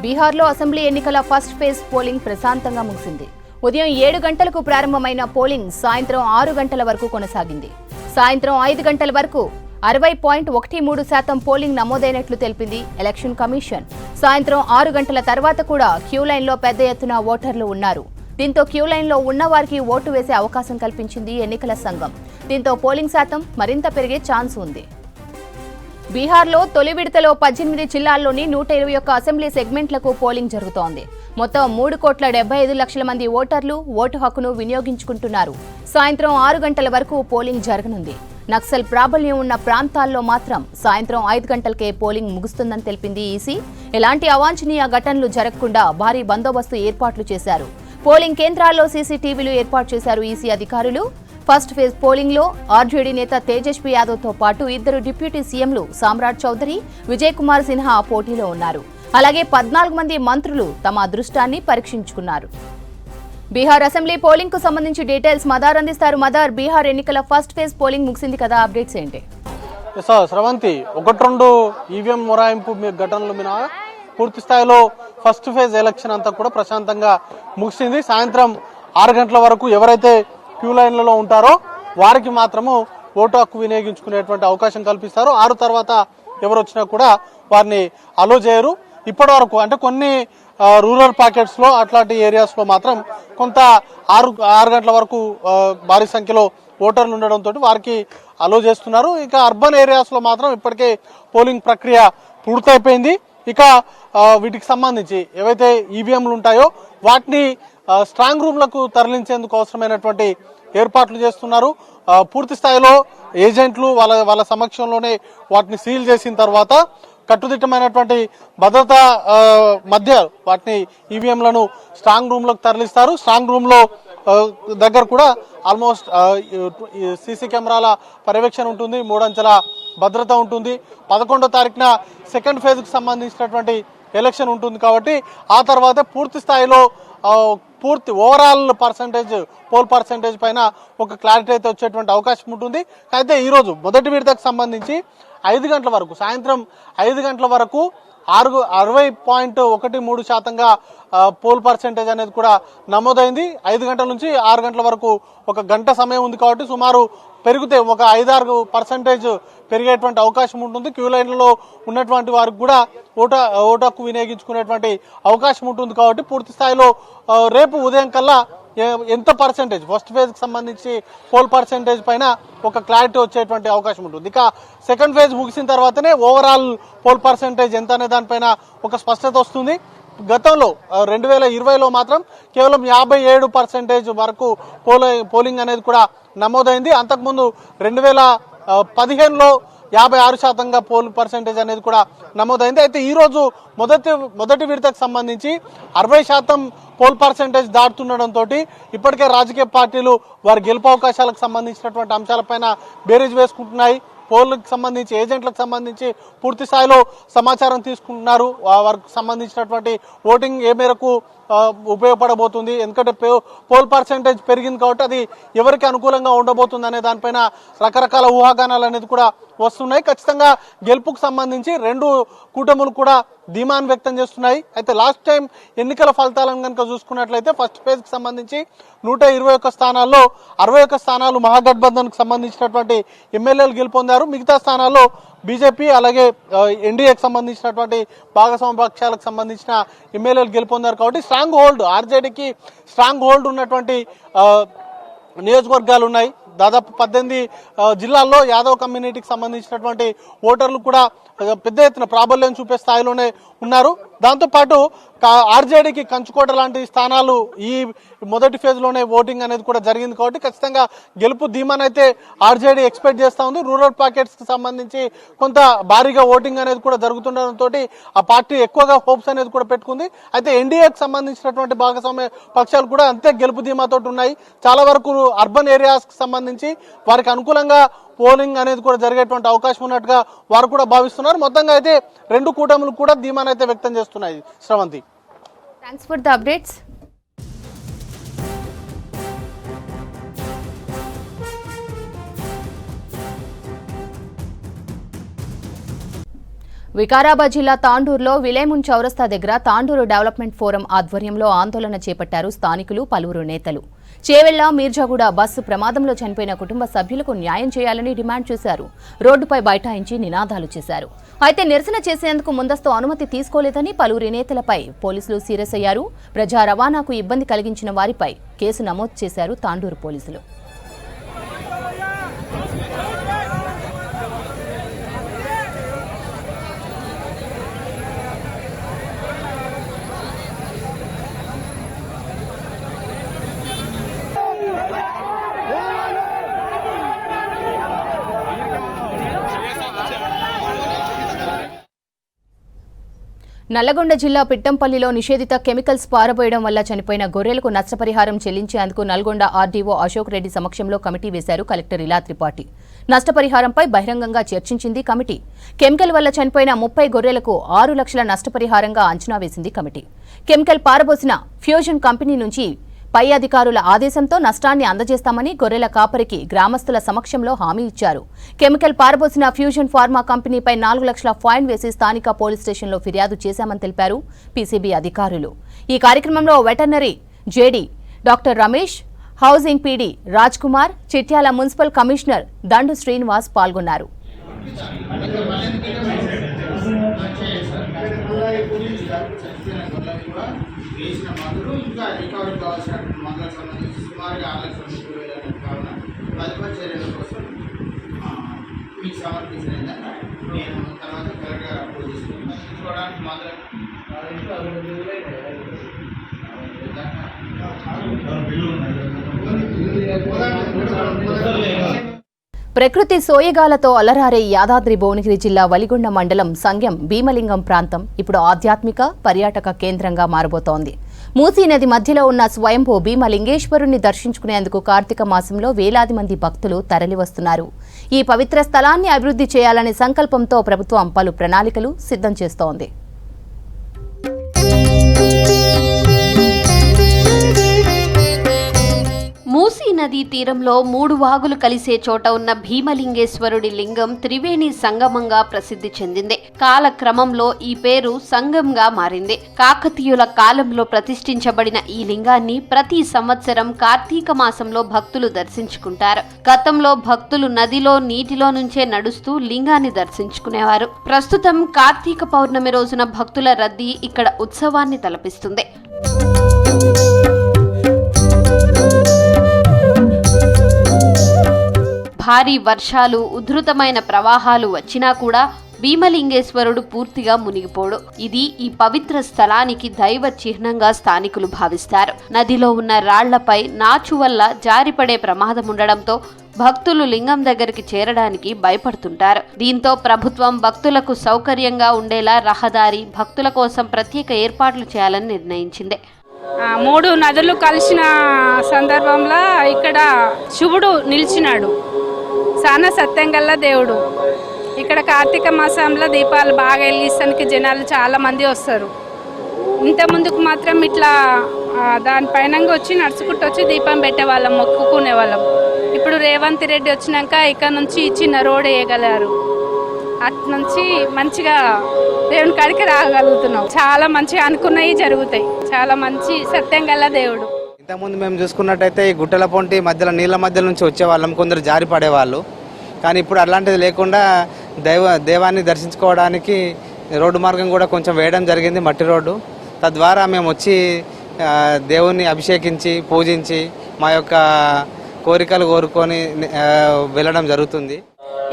బీహార్లో అసెంబ్లీ ఎన్నికల first phase polling ప్రశాంతంగా ముగిసింది. ఉదయం 7 గంటలకు ప్రారంభమైన పోలింగ్ సాయంత్రం 6 గంటల వరకు కొనసాగింది. సాయంత్రం 5 గంటల వరకు 60.13% పోలింగ్ నమోదైనట్లు తెలిపింది ఎలక్షన్ కమిషన్. సాయంత్రం 6 గంటల తర్వాత కూడా క్యూ లైన్లో పెద్ద ఎత్తున ఓటర్లు ఉన్నారు. దీంతో క్యూ లైన్లో ఉన్న వారికి ఓటు వేసే అవకాశం కల్పించింది ఎన్నికల సంఘం. దీంతో పోలింగ్ శాతం మరింత పెరిగే ఛాన్స్ ఉంది. బీహార్లో తొలి విడతలో 18 జిల్లాల్లోని 121 అసెంబ్లీ సెగ్మెంట్లకు పోలింగ్ జరుగుతోంది. మొత్తం 3,75,00,000 మంది ఓటర్లు ఓటు హక్కును వినియోగించుకుంటున్నారు. సాయంత్రం 6 గంటల వరకు పోలింగ్ జరగనుంది. నక్సల్ ప్రాబల్యం ఉన్న ప్రాంతాల్లో మాత్రం సాయంత్రం 5 గంటలకే పోలింగ్ ముగుస్తుందని తెలిపింది ఈసీ. ఎలాంటి అవాంఛనీయ ఘటనలు జరగకుండా భారీ బందోబస్తు ఏర్పాట్లు చేశారు. పోలింగ్ కేంద్రాల్లో సీసీటీవీలు ఏర్పాటు చేశారు ఈసీ అధికారులు. ఫస్ట్ ఫేజ్ పోలింగ్ లో ఆర్జేడీ నేత తేజస్వి యాదవ్ తో పాటు 2 డిప్యూటీ సీఎంలు సామ్రాట్ చౌదరి, విజయ్ కుమార్ సిన్హా పోటీలో ఉన్నారు. అలాగే 14 మంది మంత్రులు తమ అదృష్టాన్ని పరీక్షించుకున్నారు. బీహార్ అసెంబ్లీ పోలింగ్ కు సంబంధించి డీటెయిల్స్ మదార్ అందిస్తారు. మదార్, బీహార్ ఎన్నికల ఫస్ట్ ఫేజ్ పోలింగ్ ముగిసింది కదా, అప్డేట్స్ ఏంటి? స్రవంతి, 1-2 ఈవీఎం మొరాయింపు ఘటనలు మినహా పూర్తి స్థాయిలో ఫస్ట్ ఫేజ్ ఎలక్షన్ అంతా కూడా ప్రశాంతంగా ముగిసింది. సాయంత్రం 6 గంటల వరకు ఎవరైతే క్యూ లైన్లలో ఉంటారో వారికి మాత్రము ఓటు హక్కు వినియోగించుకునేటువంటి అవకాశం కల్పిస్తారు. 6 తర్వాత ఎవరు వచ్చినా కూడా వారిని అలో చేయరు. ఇప్పటి వరకు అంటే కొన్ని రూరల్ పాకెట్స్ లో అట్లాంటి ఏరియాస్ లో మాత్రం కొంత 6 గంటల వరకు భారీ సంఖ్యలో ఓటర్లు ఉండడంతో వారికి అలో చేస్తున్నారు. ఇక అర్బన్ ఏరియాస్ లో మాత్రం ఇప్పటికే పోలింగ్ ప్రక్రియ పూర్తయిపోయింది. ఇక వీటికి సంబంధించి ఏవైతే ఈవీఎంలు ఉంటాయో వాటిని స్ట్రాంగ్ రూమ్లకు తరలించేందుకు అవసరమైనటువంటి ఏర్పాట్లు చేస్తున్నారు. పూర్తి స్థాయిలో ఏజెంట్లు వాళ్ళ సమక్షంలోనే వాటిని సీల్ చేసిన తర్వాత కట్టుదిట్టమైనటువంటి భద్రత మధ్య వాటిని ఈవీఎంలను స్ట్రాంగ్ రూమ్ లకు తరలిస్తారు. స్ట్రాంగ్ రూమ్ లో దగ్గర కూడా ఆల్మోస్ట్ సీసీ కెమెరాల పర్యవేక్షణ ఉంటుంది, 3 అంచెల భద్రత ఉంటుంది. 11వ తారీఖున సెకండ్ ఫేజ్ కు సంబంధించినటువంటి ఎలక్షన్ ఉంటుంది కాబట్టి ఆ తర్వాత పూర్తి స్థాయిలో పూర్తి ఓవరాల్ పోల్ పర్సెంటేజ్ పైన ఒక క్లారిటీ అయితే వచ్చేటువంటి అవకాశం ఉంటుంది. అయితే ఈరోజు మొదటి విడతకు సంబంధించి 5 గంటల వరకు సాయంత్రం 5 గంటల వరకు 60.13% పోల్ పర్సెంటేజ్ అనేది కూడా నమోదైంది. 5 గంటల నుంచి 6 గంటల వరకు ఒక గంట సమయం ఉంది కాబట్టి సుమారు పెరిగితే ఒక 5-6% పెరిగేటువంటి అవకాశం ఉంటుంది. క్యూ లైన్లలో ఉన్నటువంటి వారికి కూడా ఓటు హక్కు వినియోగించుకునేటువంటి అవకాశం ఉంటుంది. కాబట్టి పూర్తి స్థాయిలో రేపు ఉదయం కల్లా ఎంత పర్సెంటేజ్ ఫస్ట్ ఫేజ్ కి సంబంధించి పోల్ పర్సెంటేజ్ పైన ఒక క్లారిటీ వచ్చేటువంటి అవకాశం ఉంటుంది. ఇక సెకండ్ ఫేజ్ ముగిసిన తర్వాతనే ఓవరాల్ పోల్ పర్సెంటేజ్ ఎంత అనే దానిపైన ఒక స్పష్టత వస్తుంది. గతంలో 2020లో మాత్రం కేవలం 57% వరకు పోలింగ్ అనేది కూడా నమోదైంది. అంతకుముందు 2015లో 56% పోల్ పర్సెంటేజ్ అనేది కూడా నమోదైంది. అయితే ఈ రోజు మొదటి విడతకు సంబంధించి 60% పోల్ పర్సెంటేజ్ దాటుతుండడంతో ఇప్పటికే రాజకీయ పార్టీలు వారి గెలుపు అవకాశాలకు సంబంధించినటువంటి అంశాలపైన బేరీజ్ వేసుకుంటున్నాయి. పోల్కి సంబంధించి ఏజెంట్లకు సంబంధించి పూర్తి స్థాయిలో సమాచారం తీసుకుంటున్నారు. వారికి సంబంధించినటువంటి ఓటింగ్ ఏ మేరకు ఉపయోగపడబోతుంది, ఎందుకంటే పోల్ పర్సెంటేజ్ పెరిగింది కాబట్టి అది ఎవరికి అనుకూలంగా ఉండబోతుంది అనే దానిపైన రకరకాల ఊహాగానాలు అనేది కూడా వస్తున్నాయి. ఖచ్చితంగా గెలుపుకు సంబంధించి 2 కూటములు కూడా ధీమాను వ్యక్తం చేస్తున్నాయి. అయితే లాస్ట్ టైం ఎన్నికల ఫలితాలను కనుక చూసుకున్నట్లయితే ఫస్ట్ ఫేజ్ కి సంబంధించి 121 స్థానాల్లో 61 స్థానాలు మహాగఠబంధన్ కు సంబంధించినటువంటి ఎమ్మెల్యేలు గెలుపొందారు. మిగతా స్థానాల్లో బీజేపీ అలాగే ఎన్డీఏకి సంబంధించినటువంటి భాగస్వామ్య పక్షాలకు సంబంధించిన ఎమ్మెల్యేలు గెలుపొందారు. కాబట్టి స్ట్రాంగ్ హోల్డ్ ఆర్జేడీకి స్ట్రాంగ్ హోల్డ్ ఉన్నటువంటి నియోజకవర్గాలు ఉన్నాయి. దాదాపు 18 జిల్లాల్లో యాదవ్ కమ్యూనిటీకి సంబంధించినటువంటి ఓటర్లు కూడా పెద్ద ఎత్తున ప్రాబల్యం చూపే స్థాయిలోనే ఉన్నారు. దాంతోపాటు ఆర్జేడీకి కంచుకోట లాంటి స్థానాలు ఈ మొదటి ఫేజ్ లోనే ఓటింగ్ అనేది కూడా జరిగింది కాబట్టి ఖచ్చితంగా గెలుపు ధీమానైతే ఆర్జేడీ ఎక్స్పెక్ట్ చేస్తా ఉంది. రూరల్ పాకెట్స్ కి సంబంధించి కొంత భారీగా ఓటింగ్ అనేది కూడా జరుగుతుండడంతో ఆ పార్టీ ఎక్కువగా హోప్స్ అనేది కూడా పెట్టుకుంది. అయితే ఎన్డీఏకి సంబంధించినటువంటి భాగస్వామ్య పక్షాలు కూడా అంతే గెలుపు ధీమాతో ఉన్నాయి. చాలా వరకు అర్బన్ ఏరియాస్ కి సంబంధించి వారికి అనుకూలంగా పోలింగ్ అనేది కూడా జరిగేటువంటి అవకాశం ఉన్నట్టుగా వారు కూడా భావిస్తున్నారు. మొత్తంగా అయితే 2 కూటములు కూడా ధీమానైతే వ్యక్తం చేస్తున్నాయి. Sravanthi, thanks for the updates. Vikarabad జిల్లా తాండూరులో విలేమున్ చౌరస్తా దగ్గర తాండూరు డెవలప్మెంట్ ఫోరం ఆధ్వర్యంలో ఆందోళన చేపట్టారు స్థానికులు, పలువురు నేతలు. చేవెళ్ల మీర్జాగూడ బస్సు ప్రమాదంలో చనిపోయిన కుటుంబ సభ్యులకు న్యాయం చేయాలని డిమాండ్ చేశారు. రోడ్డుపై బైఠాయించి నినాదాలు చేశారు. అయితే నిరసన చేసేందుకు ముందస్తు అనుమతి తీసుకోలేదని పలువురి నేతలపై పోలీసులు సీరియస్ అయ్యారు. ప్రజా రవాణాకు ఇబ్బంది కలిగించిన వారిపై కేసు నమోదు చేశారు తాండూరు పోలీసులు. నల్లగొండ జిల్లా పిట్టంపల్లిలో నిషేధిత కెమికల్స్ పారబోయడం వల్ల చనిపోయిన గొర్రెలకు నష్టపరిహారం చెల్లించేందుకు నల్గొండ ఆర్డీఓ అశోక్ రెడ్డి సమక్షంలో కమిటీ వేశారు కలెక్టర్ ఇలా త్రిపాఠి. నష్టపరిహారంపై బహిరంగంగా చర్చించింది కమిటీ. కెమికల్ వల్ల చనిపోయిన 30 గొర్రెలకు 6 లక్షల నష్టపరిహారంగా అంచనా వేసింది కమిటీ. కెమికల్ పారబోసిన ఫ్యూజన్ కంపెనీ నుంచి పై అధికారుల ఆదేశంతో నష్టాన్ని అందజేస్తామని గొర్రెల కాపరికి గ్రామస్తుల సమక్షంలో హామీ ఇచ్చారు. కెమికల్ పారబోసిన ఫ్యూజన్ ఫార్మా కంపెనీపై 4 లక్షల ఫైన్ వేసి స్థానిక పోలీస్ స్టేషన్లో ఫిర్యాదు చేశామని తెలిపారు పీసీబీ అధికారులు. ఈ కార్యక్రమంలో veterinary JD doctor Ramesh, housing PD Raj Kumar, Chityala municipal commissioner Dandu Srinivas పాల్గొన్నారు. వేసిన మందులు ఇంకా రికవరీ కావాల్సిన మందులకు సంబంధించి సుమారుగా 6,30,000 కావున తదుపరి చర్యల కోసం మీకు సమర్పించిన విధంగా నేను తర్వాత కరెక్ట్గా అప్లోడ్ చేసుకున్నాను. తీసుకోవడానికి మందులకు ప్రకృతి సోయగాలతో అలరారే యాదాద్రి భువనగిరి జిల్లా వలిగొండ మండలం సంగెం భీమలింగం ప్రాంతం ఇప్పుడు ఆధ్యాత్మిక పర్యాటక కేంద్రంగా మారబోతోంది. మూసీ నది మధ్యలో ఉన్న స్వయంభూ భీమలింగేశ్వరుణ్ణి దర్శించుకునేందుకు కార్తీక మాసంలో వేలాది మంది భక్తులు తరలివస్తున్నారు. ఈ పవిత్ర స్థలాన్ని అభివృద్ధి చేయాలనే సంకల్పంతో ప్రభుత్వం పలు ప్రణాళికలు సిద్ధం చేస్తోంది. మూసీ నదీ తీరంలో 3 వాగులు కలిసే చోట ఉన్న భీమలింగేశ్వరుడి లింగం త్రివేణి సంగమంగా ప్రసిద్ధి చెందింది. కాలక్రమంలో ఈ పేరు సంగంగా మారింది. కాకతీయుల కాలంలో ప్రతిష్ఠించబడిన ఈ లింగాన్ని ప్రతి సంవత్సరం కార్తీక మాసంలో భక్తులు దర్శించుకుంటారు. గతంలో భక్తులు నదిలో నీటిలో నుంచే నడుస్తూ లింగాన్ని దర్శించుకునేవారు. ప్రస్తుతం కార్తీక పౌర్ణమి రోజున భక్తుల రద్దీ ఇక్కడ ఉత్సవాన్ని తలపిస్తుంది. భారీ వర్షాలు, ఉధృతమైన ప్రవాహాలు వచ్చినా కూడా భీమలింగేశ్వరుడు పూర్తిగా మునిగిపోడు. ఇది ఈ పవిత్ర స్థలానికి దైవ చిహ్నంగా స్థానికులు భావిస్తారు. నదిలో ఉన్న రాళ్లపై నాచు వల్ల జారిపడే ప్రమాదం ఉండడంతో భక్తులు లింగం దగ్గరికి చేరడానికి భయపడుతుంటారు. దీంతో ప్రభుత్వం భక్తులకు సౌకర్యంగా ఉండేలా రహదారి, భక్తుల కోసం ప్రత్యేక ఏర్పాట్లు చేయాలని నిర్ణయించింది. 3 నదులు కలిసిన సందర్భంలో ఇక్కడ శివుడు నిలిచినాడు. చాలా సత్యం గల్ల దేవుడు. ఇక్కడ కార్తీక మాసంలో దీపాలు బాగా వెలిగిస్తానికి జనాలు చాలా మంది వస్తారు. ఇంత ముందుకు మాత్రం ఇట్లా దానిపైన వచ్చి నడుచుకుంటూ వచ్చి దీపం పెట్టేవాళ్ళం, మొక్కుకునే వాళ్ళం. ఇప్పుడు రేవంత్ రెడ్డి వచ్చినాక ఇక్కడ నుంచి చిన్న రోడ్ వేయగలరు. అటు నుంచి మంచిగా దేవుని కాడికి రాగలుగుతున్నాం. చాలా మంచిగా అనుకున్నవి జరుగుతాయి. చాలా మంచి సత్యం గల దేవుడు. ఇంతకుముందు మేము చూసుకున్నట్టయితే ఈ గుట్టల పొంటి మధ్యలో నీళ్ళ మధ్య నుంచి వచ్చేవాళ్ళం, కొందరు జారి పడేవాళ్ళు. కానీ ఇప్పుడు అలాంటిది లేకుండా దేవాన్ని దర్శించుకోవడానికి రోడ్డు మార్గం కూడా కొంచెం వేయడం జరిగింది, మట్టి రోడ్డు. తద్వారా మేము వచ్చి దేవుణ్ణి అభిషేకించి పూజించి మా యొక్క కోరికలు కోరుకొని వెళ్ళడం జరుగుతుంది.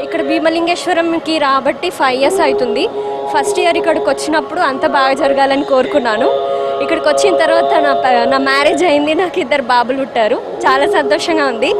ఇక్కడ భీమలింగేశ్వరంకి రాబట్టి 5 years అవుతుంది. ఫస్ట్ ఇయర్ ఇక్కడికి వచ్చినప్పుడు అంత బాగా జరగాలని కోరుకున్నాను. ఇక్కడికి వచ్చిన తర్వాత నా మ్యారేజ్ అయింది, నాకు 2 బాబులు పుట్టారు. చాలా సంతోషంగా ఉంది.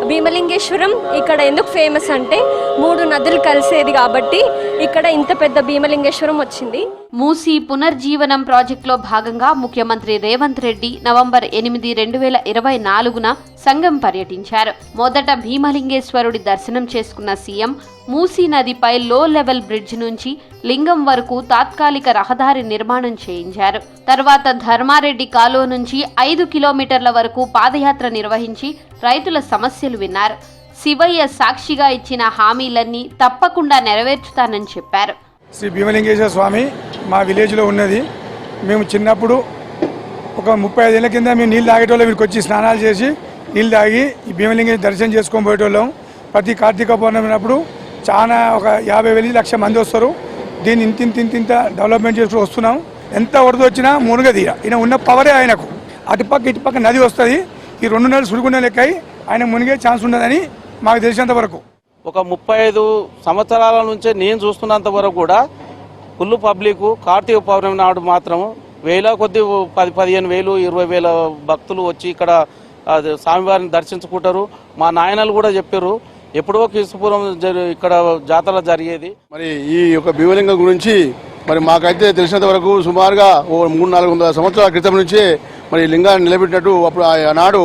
భీమలింగేశ్వరం ఇక్కడ ఎందుకు ఫేమస్ అంటే 3 నదులు కలిసేది కాబట్టి ఇక్కడ ఇంత పెద్ద భీమలింగేశ్వరం వచ్చింది. మూసీ పునర్జీవనం ప్రాజెక్టులో భాగంగా ముఖ్యమంత్రి రేవంత్ రెడ్డి నవంబర్ 8, 2024న సంగం పర్యటించారు. మొదట భీమలింగేశ్వరుడి దర్శనం చేసుకున్న సీఎం మూసీ నదిపై లో లెవెల్ బ్రిడ్జ్ నుంచి లింగం వరకు తాత్కాలిక రహదారి నిర్మాణం చేయించారు. తర్వాత ధర్మారెడ్డి కాలువ నుంచి 5 కిలోమీటర్ల వరకు పాదయాత్ర నిర్వహించి రైతుల సమస్యలు విన్నారు. శివయ్య సాక్షిగా ఇచ్చిన హామీలన్నీ తప్పకుండా నెరవేర్చుతానని చెప్పారు. శ్రీ భీమలింగేశ్వర స్వామి మా విలేజ్లో ఉన్నది. మేము చిన్నప్పుడు ఒక 35 ఏళ్ళ కింద మేము నీళ్ళు తాగేటోళ్ళం. వీడికి వచ్చి స్నానాలు చేసి నీళ్ళు తాగి ఈ భీమలింగేశ్వర దర్శనం చేసుకొని పోయేటోళ్ళం. ప్రతి కార్తీక పౌర్ణమినప్పుడు చాలా ఒక 50,000 లక్ష మంది వస్తారు. దీన్ని ఇంత డెవలప్మెంట్ చేసుకుని వస్తున్నాం. ఎంత వరద వచ్చినా మునగదీయ ఈయన ఉన్న పవరే ఆయనకు. అటుపక్క ఇటుపక్క నది వస్తుంది. ఈ 2 నెలలు సుడుకునే లెక్క ఆయన మునిగే ఛాన్స్ ఉండదని మాకు తెలిసినంత వరకు. ఒక 35 సంవత్సరాల నుంచే నేను చూస్తున్నంత వరకు కూడా ఫుల్ పబ్లిక్ కార్తీక పౌర్ణమి నాడు మాత్రం వేల కొద్ది 10-15 వేలు 20,000 భక్తులు వచ్చి ఇక్కడ స్వామివారిని దర్శించుకుంటారు. మా నాయనలు కూడా చెప్పారు ఎప్పుడో క్రీస్తుపూర్వం ఇక్కడ జాతర జరిగేది. మరి ఈ యొక్క భీమలింగం గురించి మరి మాకైతే తెలిసినంత వరకు సుమారుగా 300-400 సంవత్సరాల క్రితం నుంచే మరి లింగాన్ని నిలబెట్టినట్టు అప్పుడు ఆనాడు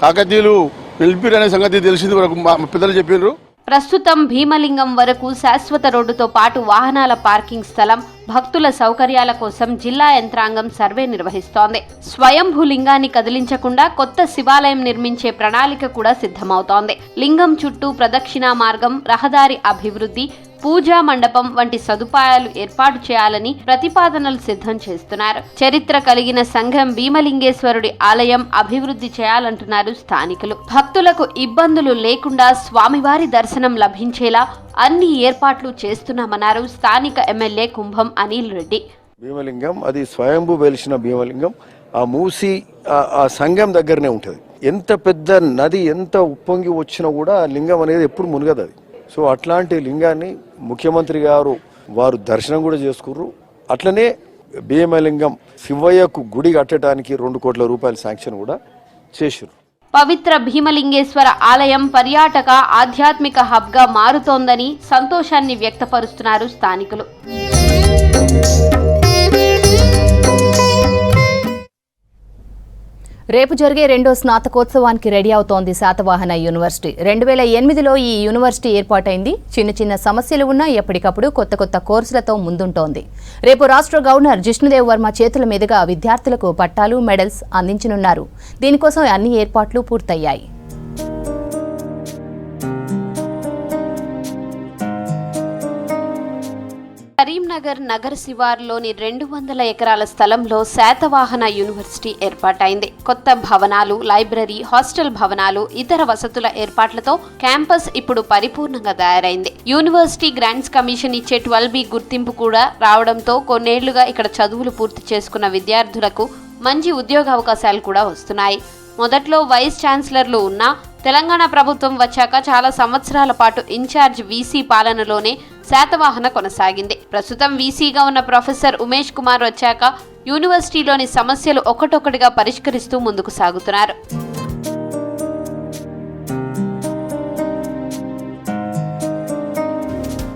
కాకతీయులు నిలిపిరనే సంగతి తెలిసింది వరకు మా పెద్దలు చెప్పినారు. ప్రస్తుతం భీమలింగం వరకు శాశ్వత రోడ్డుతో పాటు వాహనాల పార్కింగ్ స్థలం, భక్తుల సౌకర్యాల కోసం జిల్లా యంత్రాంగం సర్వే నిర్వహిస్తోంది. స్వయంభూ లింగాన్ని కదిలించకుండా కొత్త శివాలయం నిర్మించే ప్రణాళిక కూడా సిద్ధమవుతోంది. లింగం చుట్టూ ప్రదక్షిణా మార్గం, రహదారి అభివృద్ధి, పూజా మండపం వంటి సదుపాయాలు ఏర్పాటు చేయాలని ప్రతిపాదనలు సిద్ధం చేస్తున్నారు. చరిత్ర కలిగిన సంఘం భీమలింగేశ్వరుడి ఆలయం అభివృద్ధి చేయాలంటున్నారు స్థానికులు. భక్తులకు ఇబ్బందులు లేకుండా స్వామివారి దర్శనం లభించేలా అన్ని ఏర్పాట్లు చేస్తున్నామన్నారు స్థానిక ఎమ్మెల్యే కుంభం అనిల్ రెడ్డి. భీమలింగం అది స్వయంభూ వెలిసిన భీమలింగం ఆ మూసి ఆ సంఘం దగ్గరనే ఉంటుంది. ఎంత పెద్ద నది ఎంత ఉప్పొంగి వచ్చినా కూడా లింగం అనేది ఎప్పుడు మునగదు అది. సో అట్లాంటి లింగాన్ని ముఖ్యమంత్రి గారు వారు దర్శనం కూడా చేసుకుర్రు. అట్లనే భీమలింగం శివయ్యకు గుడి కట్టడానికి 2 కోట్ల రూపాయల శాంక్షన్ కూడా చేసిర్రు. పవిత్ర భీమలింగేశ్వర ఆలయం పర్యాటక ఆధ్యాత్మిక హబ్గా మారుతోందని సంతోషాన్ని వ్యక్తపరుస్తున్నారు స్థానికులు. రేపు జరిగే 2వ స్నాతకోత్సవానికి రెడీ అవుతోంది శాతవాహన యూనివర్సిటీ. 2008లో ఈ యూనివర్సిటీ ఏర్పాటైంది. చిన్న సమస్యలు ఉన్నా ఎప్పటికప్పుడు కొత్త కోర్సులతో ముందుంటోంది. రేపు రాష్ట్ర గవర్నర్ జిష్ణుదేవ్ వర్మ చేతుల మీదుగా విద్యార్థులకు పట్టాలు, మెడల్స్ అందించనున్నారు. దీనికోసం అన్ని ఏర్పాట్లు పూర్తయ్యాయి. కరీంనగర్ నగర శివారులోని 200 ఎకరాల స్థలంలో శాతవాహన యూనివర్సిటీ ఏర్పాటైంది. కొత్త భవనాలు, లైబ్రరీ, హాస్టల్ భవనాలు, ఇతర వసతుల ఏర్పాట్లతో క్యాంపస్ ఇప్పుడు పరిపూర్ణంగా తయారైంది. యూనివర్సిటీ గ్రాంట్స్ కమిషన్ ఇచ్చే 12B గుర్తింపు కూడా రావడంతో కొన్నేళ్లుగా ఇక్కడ చదువులు పూర్తి చేసుకున్న విద్యార్థులకు మంచి ఉద్యోగావకాశాలు కూడా వస్తున్నాయి. మొదట్లో వైస్ ఛాన్సలర్లు ఉన్నా తెలంగాణ ప్రభుత్వం వచ్చాక చాలా సంవత్సరాల పాటు ఇన్ఛార్జ్ వీసీ పాలనలోనే శాతవాహన కొనసాగింది. ప్రస్తుతం వీసీగా ఉన్న ప్రొఫెసర్ ఉమేష్ కుమార్ వచ్చాక యూనివర్సిటీలోని సమస్యలు ఒక్కొక్కటిగా పరిష్కరిస్తూ ముందుకు సాగుతున్నారు.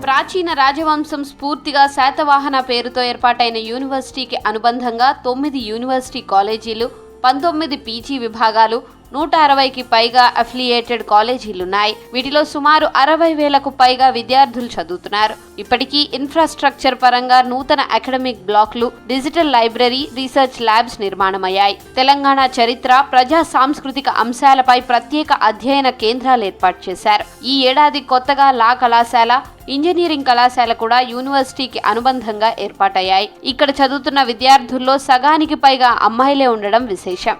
ప్రాచీన రాజవంశం స్ఫూర్తిగా శాతవాహన పేరుతో ఏర్పాటైన యూనివర్సిటీకి అనుబంధంగా 9 యూనివర్సిటీ కాలేజీలు, 19 పీజీ విభాగాలు, 160కి పైగా అఫిలియేటెడ్ కాలేజీలున్నాయి. వీటిలో సుమారు 60,000కు పైగా విద్యార్థులు చదువుతున్నారు. ఇప్పటికీ ఇన్ఫ్రాస్ట్రక్చర్ పరంగా నూతన అకాడమిక్ బ్లాక్లు, డిజిటల్ లైబ్రరీ, రీసెర్చ్ ల్యాబ్స్ నిర్మాణమయ్యాయి. తెలంగాణ చరిత్ర, ప్రజా సాంస్కృతిక అంశాలపై ప్రత్యేక అధ్యయన కేంద్రాలు ఏర్పాటు చేశారు. ఈ ఏడాది కొత్తగా లా కళాశాల, ఇంజనీరింగ్ కళాశాల కూడా యూనివర్సిటీకి అనుబంధంగా ఏర్పాటయ్యాయి. ఇక్కడ చదువుతున్న విద్యార్థుల్లో సగానికి పైగా అమ్మాయిలే ఉండడం విశేషం.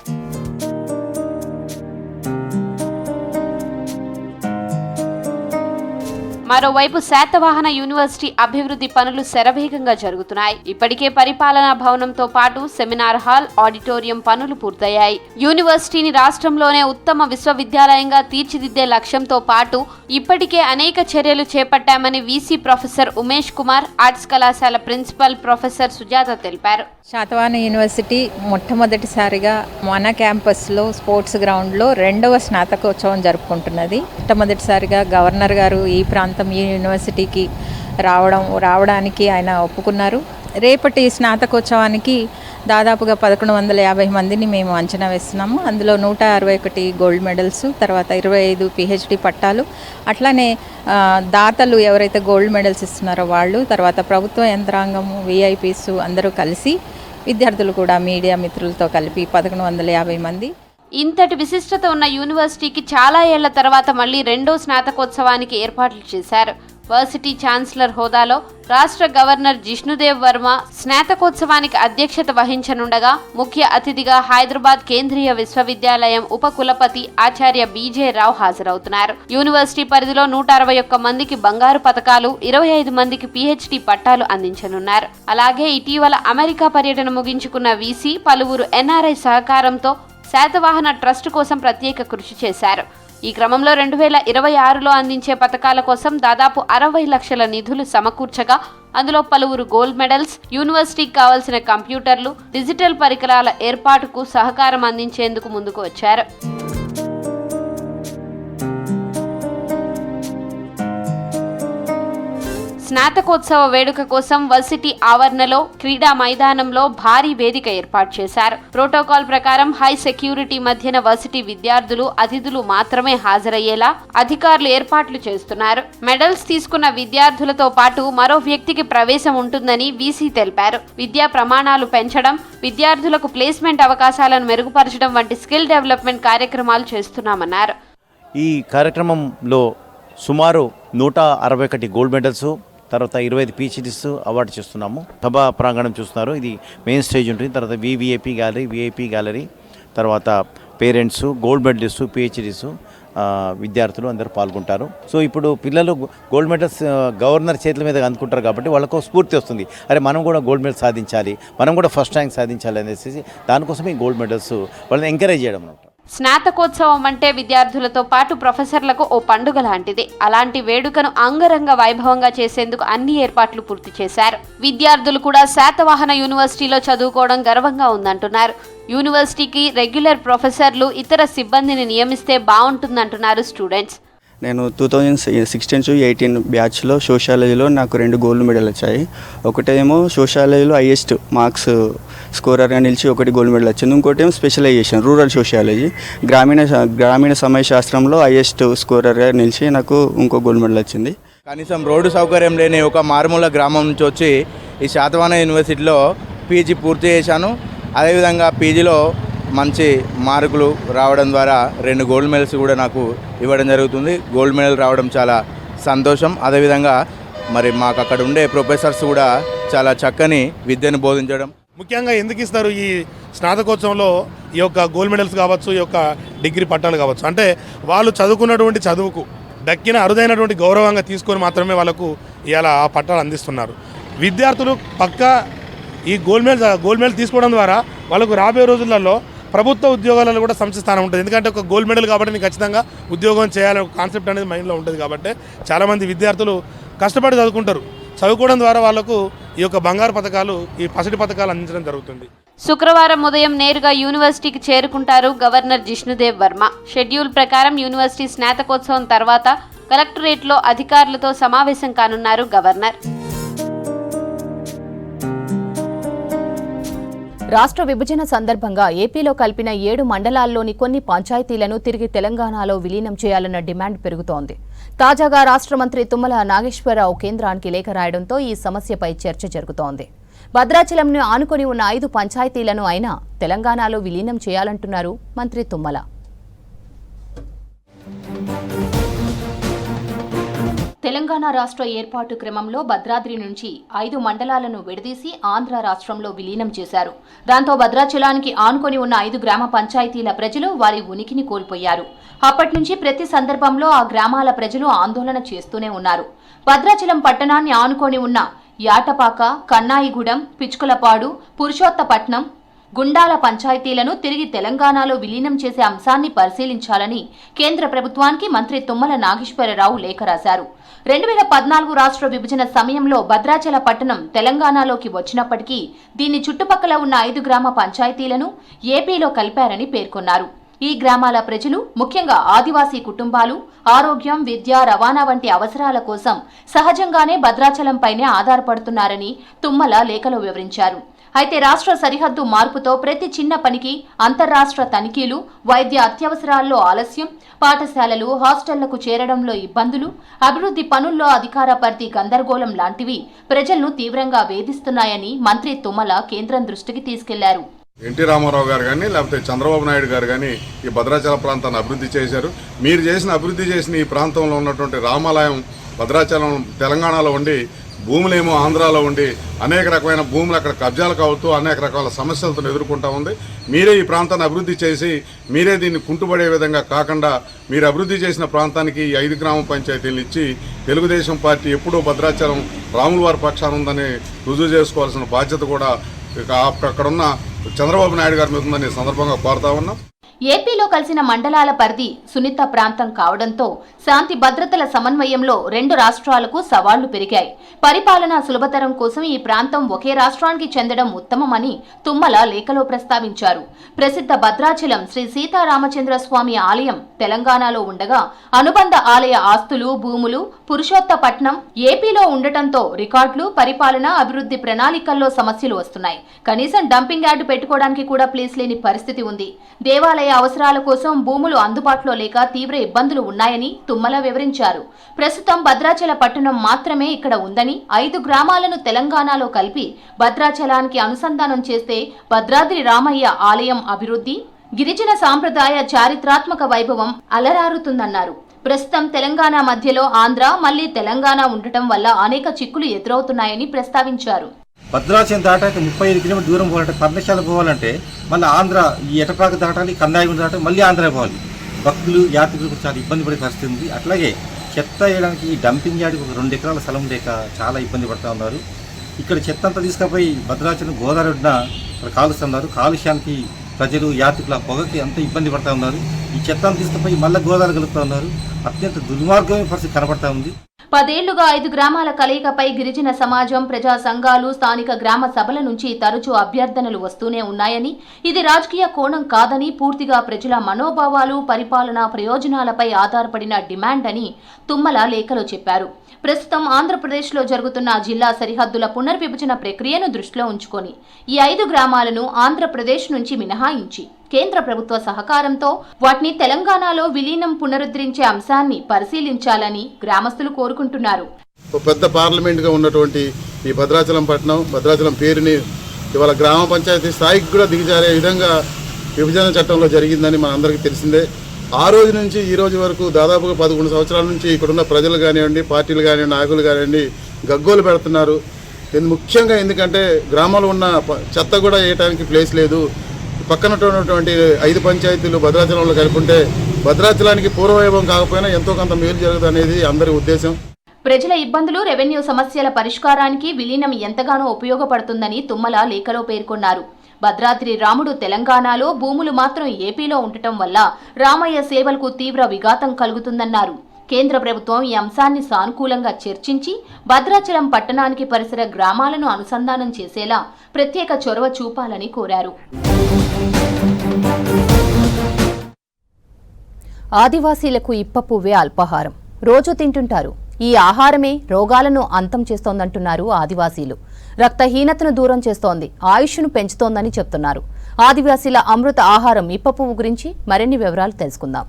మరోవైపు శాతవాహన యూనివర్సిటీ అభివృద్ధి పనులు శరవేగంగా జరుగుతున్నాయి. ఇప్పటికే పరిపాలనా భవనంతో పాటు సెమినార్ హాల్, ఆడిటోరియం పనులు పూర్తయ్యాయి. యూనివర్సిటీని రాష్ట్రంలోనే ఉత్తమ విశ్వవిద్యాలయంగా తీర్చిదిద్దే లక్ష్యంతో పాటు ఇప్పటికే అనేక చర్యలు చేపట్టామని VC professor Umesh Kumar, arts కళాశాల ప్రిన్సిపల్ ప్రొఫెసర్ సుజాత తెలిపారు. శాతవాహన యూనివర్సిటీ మొట్టమొదటిసారిగా మన క్యాంపస్లో స్పోర్ట్స్ గ్రౌండ్లో 2వ స్నాతకోత్సవం జరుపుకుంటున్నది. మొట్టమొదటిసారిగా గవర్నర్ గారు ఈ ప్రాంతం ఈ యూనివర్సిటీకి రావడానికి ఆయన ఒప్పుకున్నారు. రేపటి స్నాతకోత్సవానికి దాదాపుగా 1150 మందిని మేము అంచనా వేస్తున్నాము. అందులో 161 గోల్డ్ మెడల్స్, తర్వాత 25 PhD పట్టాలు, అట్లానే దాతలు ఎవరైతే గోల్డ్ మెడల్స్ ఇస్తున్నారో వాళ్ళు, తర్వాత ప్రభుత్వ యంత్రాంగము, VIPs అందరూ కలిసి, విద్యార్థులు కూడా మీడియా మిత్రులతో కలిపి 1150 మంది. ఇంతటి విశిష్టత ఉన్న యూనివర్సిటీకి చాలా ఏళ్ల తర్వాత మళ్లీ 2వ స్నాతకోత్సవానికి ఏర్పాట్లు చేశారు. వర్సిటీ ఛాన్సలర్ హోదాలో రాష్ట్ర గవర్నర్ జిష్ణుదేవ్ వర్మ స్నాతకోత్సవానికి అధ్యక్షత వహించనుండగా ముఖ్య అతిథిగా హైదరాబాద్ కేంద్రీయ విశ్వవిద్యాలయం ఉపకులపతి ఆచార్య బీజే రావు హాజరవుతున్నారు. యూనివర్సిటీ పరిధిలో 161 మందికి బంగారు పతకాలు, 25 మందికి PhD పట్టాలు అందించనున్నారు. అలాగే ఇటీవల అమెరికా పర్యటన ముగించుకున్న వీసీ పలువురు NRI సహకారంతో శాతవాహన ట్రస్ట్ కోసం ప్రత్యేక కృషి చేశారు. ఈ క్రమంలో 2026లో అందించే పథకాల కోసం దాదాపు 60 లక్షల నిధులు సమకూర్చగా అందులో పలువురు గోల్డ్ మెడల్స్, యూనివర్సిటీకి కావాల్సిన కంప్యూటర్లు, డిజిటల్ పరికరాల ఏర్పాటుకు సహకారం అందించేందుకు ముందుకు వచ్చారు. స్నాతకోత్సవ వేడుక కోసం వర్సిటీ ఆవరణలో క్రీడా మైదానంలో భారీ వేదిక ఏర్పాటు చేశారు. ప్రోటోకాల్ ప్రకారం హై సెక్యూరిటీ మధ్యన వర్సిటీ విద్యార్థులు, అతిథులు మాత్రమే హాజరయ్యేలా అధికారులు ఏర్పాట్లు చేస్తున్నారు. మెడల్స్ తీసుకున్న విద్యార్థులతో పాటు మరో వ్యక్తికి ప్రవేశం ఉంటుందని వీసీ తెలిపారు. విద్యా ప్రమాణాలు పెంచడం, విద్యార్థులకు ప్లేస్మెంట్ అవకాశాలను మెరుగుపరచడం వంటి స్కిల్ డెవలప్మెంట్ కార్యక్రమాలు చేస్తున్నామన్నారు. ఈ కార్యక్రమంలో సుమారు 161 గోల్డ్ మెడల్స్, తర్వాత 25 PhDs అవార్డు చేస్తున్నాము. సభా ప్రాంగణం చూస్తున్నారు. ఇది మెయిన్ స్టేజ్ ఉంటుంది. తర్వాత విఐపి గ్యాలరీ, తర్వాత పేరెంట్స్, గోల్డ్ మెడలిస్టు, PhDs విద్యార్థులు అందరూ పాల్గొంటారు. సో ఇప్పుడు పిల్లలు గోల్డ్ మెడల్స్ గవర్నర్ చేతుల మీద అందుకుంటారు కాబట్టి వాళ్ళకు స్ఫూర్తి వస్తుంది. అరే మనం కూడా గోల్డ్ మెడల్ సాధించాలి, మనం కూడా ఫస్ట్ ర్యాంక్ సాధించాలి అనేసి దానికోసం ఈ గోల్డ్ మెడల్స్ వాళ్ళని ఎంకరేజ్ చేయడం అన్నమాట. స్నాతకోత్సవం అంటే విద్యార్థులతో పాటు ప్రొఫెసర్లకు ఓ పండుగ లాంటిది. అలాంటి వేడుకను అంగరంగ వైభవంగా చేసేందుకు అన్ని ఏర్పాట్లు పూర్తి చేశారు. విద్యార్థులు కూడా శాతవాహన యూనివర్సిటీలో చదువుకోవడం గర్వంగా ఉందంటున్నారు. యూనివర్సిటీకి రెగ్యులర్ ప్రొఫెసర్లు, ఇతర సిబ్బందిని నియమిస్తే బాగుంటుందంటున్నారు స్టూడెంట్స్. నేను 2016-18 బ్యాచ్లో సోషాలజీలో నాకు 2 గోల్డ్ మెడల్ వచ్చాయి. ఒకటేమో సోషాలజీలో హైయెస్ట్ మార్క్స్ స్కోరర్గా నిలిచి 1 గోల్డ్ మెడల్ వచ్చింది. ఇంకోటేమో స్పెషలైజేషన్ రూరల్ సోషాలజీ, గ్రామీణ సమాజ శాస్త్రంలో హైయెస్ట్ స్కోరర్గా నిలిచి నాకు ఇంకో గోల్డ్ మెడల్ వచ్చింది. కనీసం రోడ్డు సౌకర్యం లేని ఒక మారుమూల గ్రామం నుంచి వచ్చి ఈ శాతవాహన యూనివర్సిటీలో PG పూర్తి చేశాను. అదేవిధంగా PGలో మంచి మార్కులు రావడం ద్వారా 2 గోల్డ్ మెడల్స్ కూడా నాకు ఇవ్వడం జరుగుతుంది. గోల్డ్ మెడల్ రావడం చాలా సంతోషం. అదేవిధంగా మరి మాకు అక్కడ ఉండే ప్రొఫెసర్స్ కూడా చాలా చక్కని విద్యను బోధించడం. ముఖ్యంగా ఎందుకు ఇస్తారు ఈ స్నాతకోత్సవంలో ఈ యొక్క గోల్డ్ మెడల్స్ కావచ్చు, ఈ యొక్క డిగ్రీ పట్టాలు కావచ్చు, అంటే వాళ్ళు చదువుకున్నటువంటి చదువుకు దక్కిన అరుదైనటువంటి గౌరవంగా తీసుకొని మాత్రమే వాళ్ళకు ఇవాళ ఆ పట్టాలు అందిస్తున్నారు. విద్యార్థులు పక్కా ఈ గోల్డ్ మెడల్ తీసుకోవడం ద్వారా వాళ్ళకు రాబోయే రోజులలో ప్రభుత్వ ఉద్యోగాలలో కూడా సంస్థ స్థానం ఉంటుంది. ఎందుకంటే ఒక గోల్డ్ మెడల్ కాబట్టి నీకు ఖచ్చితంగా ఉద్యోగం చేయాలనే కాన్సెప్ట్ అనేది మైండ్లో ఉంటుంది. కాబట్టి చాలామంది విద్యార్థులు కష్టపడి చదువుకుంటారు. చదువుకోవడం ద్వారా వాళ్లకు ఈ యొక్క బంగారు పథకాలు, ఈ పసిడి పథకాలు అందించడం జరుగుతుంది. శుక్రవారం ఉదయం నేరుగా యూనివర్సిటీకి చేరుకుంటారు గవర్నర్ జిష్ణుదేవ్ వర్మ. షెడ్యూల్ ప్రకారం యూనివర్సిటీ స్నాతకోత్సవం తర్వాత కలెక్టరేట్లో అధికారులతో సమావేశం కానున్నారు గవర్నర్. రాష్ట్ర విభజన సందర్భంగా ఏపీలో కలిపిన 7 మండలాల్లోని కొన్ని పంచాయతీలను తిరిగి తెలంగాణలో విలీనం చేయాలన్న డిమాండ్ పెరుగుతోంది. తాజాగా రాష్ట్ర మంత్రి తుమ్మల నాగేశ్వరరావు కేంద్రానికి లేఖ రాయడంతో ఈ సమస్యపై చర్చ జరుగుతోంది. భద్రాచలంను ఆనుకొని ఉన్న 5 పంచాయతీలను అయినా తెలంగాణలో విలీనం చేయాలంటున్నారు మంత్రి తుమ్మల. తెలంగాణ రాష్ట్ర ఏర్పాటు క్రమంలో భద్రాద్రి నుంచి 5 మండలాలను విడదీసి ఆంధ్ర రాష్ట్రంలో విలీనం చేశారు. దాంతో భద్రాచలానికి ఆనుకొని ఉన్న 5 గ్రామ పంచాయతీల ప్రజలు వారి ఉనికిని కోల్పోయారు. అప్పటి నుంచి ప్రతి సందర్భంలో ఆ గ్రామాల ప్రజలు ఆందోళన చేస్తూనే ఉన్నారు. భద్రాచలం పట్టణాన్ని ఆనుకొని ఉన్న యాటపాక, కన్నాయిగూడెం, పిచ్చుకలపాడు, పురుషోత్తపట్నం, గుండాల పంచాయతీలను తిరిగి తెలంగాణలో విలీనం చేసే అంశాన్ని పరిశీలించాలని కేంద్ర ప్రభుత్వానికి మంత్రి తుమ్మల నాగేశ్వరరావు లేఖ రాశారు. 2014 రాష్ట్ర విభజన సమయంలో భద్రాచల పట్టణం తెలంగాణలోకి వచ్చినప్పటికీ దీని చుట్టుపక్కల ఉన్న 5 గ్రామ పంచాయతీలను ఏపీలో కలిపారని పేర్కొన్నారు. ఈ గ్రామాల ప్రజలు, ముఖ్యంగా ఆదివాసీ కుటుంబాలు ఆరోగ్యం, విద్య, రవాణా వంటి అవసరాల కోసం సహజంగానే భద్రాచలంపైనే ఆధారపడుతున్నారని తుమ్మల లేఖలో వివరించారు. అయితే రాష్ట్ర సరిహద్దు మార్పుతో ప్రతి చిన్న పనికి అంతర్రాష్ట్ర తనిఖీలు, వైద్య అత్యవసరాల్లో ఆలస్యం, పాఠశాలలు, హాస్టళ్లకు చేరడంలో ఇబ్బందులు, అభివృద్ధి పనుల్లో అధికార పరిధి గందరగోళం లాంటివి ప్రజలను తీవ్రంగా వేధిస్తున్నాయని మంత్రి తుమ్మల కేంద్రం దృష్టికి తీసుకెళ్లారు. ఎన్టీ రామారావు గారు కానీ లేకపోతే చంద్రబాబు నాయుడు గారు కానీ ఈ భద్రాచల ప్రాంతాన్ని అభివృద్ధి చేశారు. మీరు అభివృద్ధి చేసిన ఈ ప్రాంతంలో ఉన్నటువంటి రామాలయం భద్రాచలం తెలంగాణలో ఉండి భూములేమో ఆంధ్రాలో ఉండి అనేక రకమైన భూములు అక్కడ కబ్జాలు కావుతూ అనేక రకాల సమస్యలతో ఎదుర్కొంటూ ఉంది. మీరే ఈ ప్రాంతాన్ని అభివృద్ధి చేసి మీరే దీన్ని కుంటుపడే విధంగా కాకుండా మీరు అభివృద్ధి చేసిన ప్రాంతానికి 5 గ్రామ పంచాయతీలు ఇచ్చి తెలుగుదేశం పార్టీ ఎప్పుడూ భద్రాచలం రాముల వారి పక్షాన ఉందని రుజువు చేసుకోవాల్సిన బాధ్యత కూడా అక్కడున్న చంద్రబాబు నాయుడు గారి మీద ఉందని సందర్భంగా కోరుతా ఉన్నాం. ఏపీలో కలిసిన మండలాల పరిధి సున్నిత ప్రాంతం కావడంతో శాంతి భద్రతల సమన్వయంలో 2 రాష్ట్రాలకు సవాళ్లు పెరిగాయి. పరిపాలన సులభతరం కోసం ఈ ప్రాంతం ఒకే రాష్ట్రానికి చెందడం ఉత్తమమని తుమ్మల లేఖలో ప్రస్తావించారు. ప్రసిద్ధ భద్రాచలం శ్రీ సీతారామచంద్ర స్వామి ఆలయం తెలంగాణలో ఉండగా అనుబంధ ఆలయ ఆస్తులు, భూములు పురుషోత్తపట్నం ఏపీలో ఉండటంతో రికార్డులు, పరిపాలన, అభివృద్ధి ప్రణాళికల్లో సమస్యలు వస్తున్నాయి. కనీసం డంపింగ్ యార్డు పెట్టుకోవడానికి కూడా ప్లేస్ లేని పరిస్థితి ఉంది. దేవాలయ అవసరాల కోసం భూములు అందుబాటులో లేక తీవ్ర ఇబ్బందులు ఉన్నాయని తుమ్మల వివరించారు. ప్రస్తుతం భద్రాచల పట్టణం మాత్రమే ఇక్కడ ఉందని 5 గ్రామాలను తెలంగాణలో కలిపి భద్రాచలానికి అనుసంధానం చేస్తే భద్రాద్రి రామయ్య ఆలయం అభివృద్ధి, గిరిజన సాంప్రదాయ చారిత్రాత్మక వైభవం అలరారుతుందన్నారు. ప్రస్తుతం తెలంగాణ మధ్యలో ఆంధ్ర మళ్లీ తెలంగాణ ఉండటం వల్ల అనేక చిక్కులు ఎదురవుతున్నాయని ప్రస్తావించారు. భద్రాచలం దాటాక 35 కిలోమీటర్ దూరం పోవాలంటే, పర్ణశాల పోవాలంటే మళ్ళీ ఆంధ్ర ఈ ఎటపాక దాటాలి, కందాయిగుండ దాటాలి, మళ్ళీ ఆంధ్ర పోవాలి. భక్తులు యాత్రికులకు చాలా ఇబ్బంది పడే పరిస్థితి ఉంది. అట్లాగే చెత్త వేయడానికి డంపింగ్ యార్డ్కి ఒక 2 ఎకరాల స్థలం లేక చాలా ఇబ్బంది పడుతూ ఉన్నారు. ఇక్కడ చెత్త అంతా తీసుకుపోయి భద్రాచలం గోదావరి ఒడ్డున ఇక్కడ కాలుస్తున్నారు. కాలుష్యానికి ప్రజలు, యాత్రికుల పొగకి అంత ఇబ్బంది పడుతూ ఉన్నారు. ఈ చెత్తను తీసుకుపోయి మళ్ళీ గోదావరి కలుపుతూ ఉన్నారు. అత్యంత దుర్మార్గమైన పరిస్థితి కనబడతా ఉంది. 10 ఏళ్లుగా 5 గ్రామాల కలయికపై గిరిజన సమాజం, ప్రజా సంఘాలు, స్థానిక గ్రామ సభల నుంచి తరచూ అభ్యర్థనలు వస్తూనే ఉన్నాయని, ఇది రాజకీయ కోణం కాదని, పూర్తిగా ప్రజల మనోభావాలు, పరిపాలనా ప్రయోజనాలపై ఆధారపడిన డిమాండ్ అని తుమ్మల లేఖలో చెప్పారు. ప్రస్తుతం ఆంధ్రప్రదేశ్లో జరుగుతున్న జిల్లా సరిహద్దుల పునర్విభజన ప్రక్రియను దృష్టిలో ఉంచుకొని ఈ 5 గ్రామాలను ఆంధ్రప్రదేశ్ నుంచి మినహాయించి కేంద్ర ప్రభుత్వ సహకారంతో వాటిని తెలంగాణలో విలీనం పునరుద్ధరించే అంశాన్ని పరిశీలించాలని గ్రామస్తులు కోరుకుంటున్నారు. పెద్ద పార్లమెంట్గా ఉన్నటువంటి ఈ భద్రాచలం పట్టణం, భద్రాచలం పేరుని ఇవాళ గ్రామ పంచాయతీ స్థాయికి కూడా దిగజారే విధంగా విభజన చట్టంలో జరిగిందని మనందరికీ తెలిసిందే. ఆ రోజు నుంచి ఈ రోజు వరకు దాదాపుగా 11 సంవత్సరాల నుంచి ఇక్కడున్న ప్రజలు కానివ్వండి, పార్టీలు కానివ్వండి, నాయకులు కానివ్వండి గగ్గోలు పెడుతున్నారు. ముఖ్యంగా ఎందుకంటే గ్రామంలో ఉన్న చెత్త కూడా వేయడానికి ప్లేస్ లేదు. పక్కన ఉన్నటువంటి 5 పంచాయతీలు భద్రాచలంలో కలుపుకుంటే భద్రాచలానికి పూర్వవైభవం కాకపోయినా ఎంతో కొంత మేలు జరుగుతుంది అనేది అందరి ఉద్దేశం. ప్రజల ఇబ్బందులు, రెవెన్యూ సమస్యల పరిష్కారానికి విలీనం ఎంతగానో ఉపయోగపడుతుందని తుమ్మల లేఖలో పేర్కొన్నారు. భద్రాద్రి రాముడు తెలంగాణలో, భూములు మాత్రం ఏపీలో ఉండటం వల్ల రామయ్య సేవలకు తీవ్ర విఘాతం కలుగుతుందన్నారు. కేంద్ర ప్రభుత్వం ఈ అంశాన్ని సానుకూలంగా చర్చించి భద్రాచలం పట్టణానికి పరిసర గ్రామాలను అనుసంధానం చేసేలా ప్రత్యేక చొరవ చూపాలని కోరారు. ఆదివాసీలకు ఇప్ప పువ్వే అల్పాహారం. రోజు తింటుంటారు. ఈ ఆహారమే రోగాలను అంతం చేస్తోందంటున్నారు ఆదివాసీలు. రక్తహీనతను దూరం చేస్తోంది, ఆయుష్ను పెంచుతోందని చెప్తున్నారు. ఆదివాసీల అమృత ఆహారం ఇప్ప పువ్వు గురించి మరిన్ని వివరాలు తెలుసుకుందాం.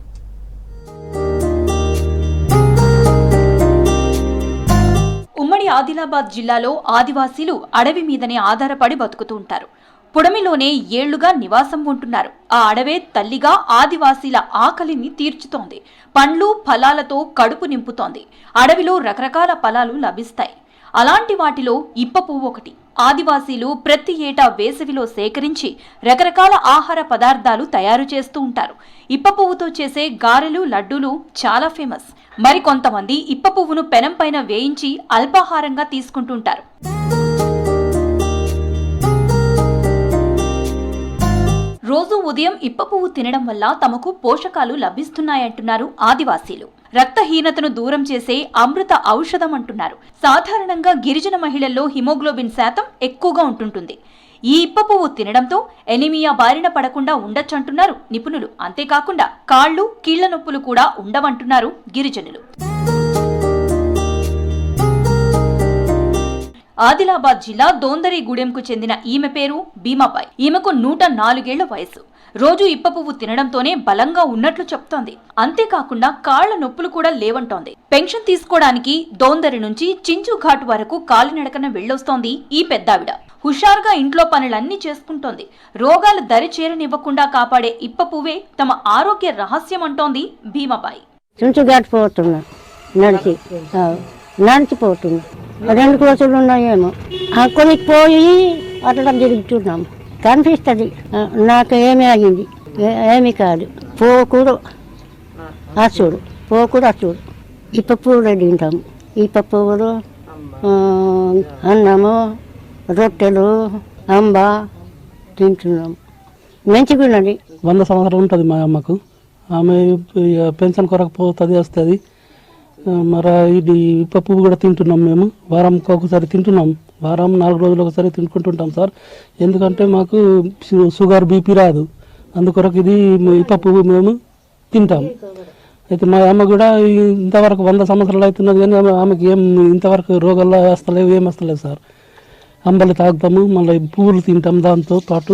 ఉమ్మడి ఆదిలాబాద్ జిల్లాలో ఆదివాసీలు అడవి మీదనే ఆధారపడి బతుకుతూ ఉంటారు. పుడమిలోనే ఏళ్లుగా నివాసం ఉంటున్నారు. ఆ అడవే తల్లిగా ఆదివాసీల ఆకలిని తీర్చుతోంది. పండ్లు, ఫలాలతో కడుపు నింపుతోంది. అడవిలో రకరకాల ఫలాలు లభిస్తాయి. అలాంటి వాటిలో ఇప్ప పువ్వు ఒకటి. ఆదివాసీలు ప్రతి ఏటా వేసవిలో సేకరించి రకరకాల ఆహార పదార్థాలు తయారు చేస్తూ ఉంటారు. ఇప్ప పువ్వుతో చేసే గారెలు, లడ్డూలు చాలా ఫేమస్. మరికొంతమంది ఇప్ప పువ్వును పెనం పైన వేయించి అల్పాహారంగా తీసుకుంటుంటారు. రోజు ఉదయం ఇప్ప పువ్వు తినడం వల్ల తమకు పోషకాలు లభిస్తున్నాయంటున్నారు ఆదివాసీలు. రక్తహీనతను దూరం చేసే అమృత ఔషధం అంటున్నారు. సాధారణంగా గిరిజన మహిళల్లో హిమోగ్లోబిన్ శాతం ఎక్కువగా ఉంటుంటుంది. ఈ ఇప్ప పువ్వు తినడంతో ఎనిమియా బారిన పడకుండా ఉండొచ్చంటున్నారు నిపుణులు. అంతేకాకుండా కాళ్లు, కీళ్ల నొప్పులు కూడా ఉండవంటున్నారు గిరిజనులు. ఆదిలాబాద్ జిల్లా దోందరిగూడెంకు చెందిన ఈమె పేరు భీమాబాయి. ఈమెకు 104 ఏళ్ల వయసు. రోజు ఇప్ప పువ్వు తినడంతోనే బలంగా ఉన్నట్లు చెప్తోంది. అంతేకాకుండా కాళ్ల నొప్పులు కూడా లేవంటోంది. పెన్షన్ తీసుకోవడానికి దోందరి నుంచి చించు ఘాట్ వరకు కాలినడకన వెళ్ళొస్తోంది ఈ పెద్దావిడ. హుషారుగా ఇంట్లో పనులన్నీ చేసుకుంటోంది. రోగాలు దరి చేరనివ్వకుండా కాపాడే ఇప్ప పువ్వే తమ ఆరోగ్య రహస్యం అంటోంది భీమాబాయి. చించు ఘాట్ పోతున్నా నడిచిపోతున్నాం. 2 కోసులు ఉన్నాయేమో కొలికి పోయి అట్లా తిరుగుతున్నాము. కనిపిస్తుంది నాకు ఏమి అయింది, ఏమి కాదు. పోకూడదు అచ్చుడు, పోకూడదు అచ్చుడు. ఈ పప్పు కూడా తింటాము. ఈ పప్పు కూడా అన్నము, రొట్టెలు, అంబ తింటున్నాము. మంచిగా ఉన్నది. 100 సంవత్సరాలు ఉంటుంది మా అమ్మకు. ఆమె పెన్షన్ కొరకు పోతుంది, వస్తుంది. మరి ఇది పప్పు కూడా తింటున్నాం మేము. వారంకి ఒకసారి తింటున్నాం. వారం 4 రోజులు ఒకసారి తినుకుంటుంటాం సార్. ఎందుకంటే మాకు షుగర్ బీపీ రాదు, అందుకొరకు ఇది ఈ పప్పు మేము తింటాం. అయితే మా అమ్మ కూడా ఇంతవరకు 100 సంవత్సరాలు అవుతున్నది, కానీ ఆమెకి ఏం ఇంతవరకు రోగాల్లో వస్తలేవు, ఏం వస్తలేవు సార్. అంబలి తాగుతాము, మళ్ళీ పువ్వులు తింటాం, దాంతో పాటు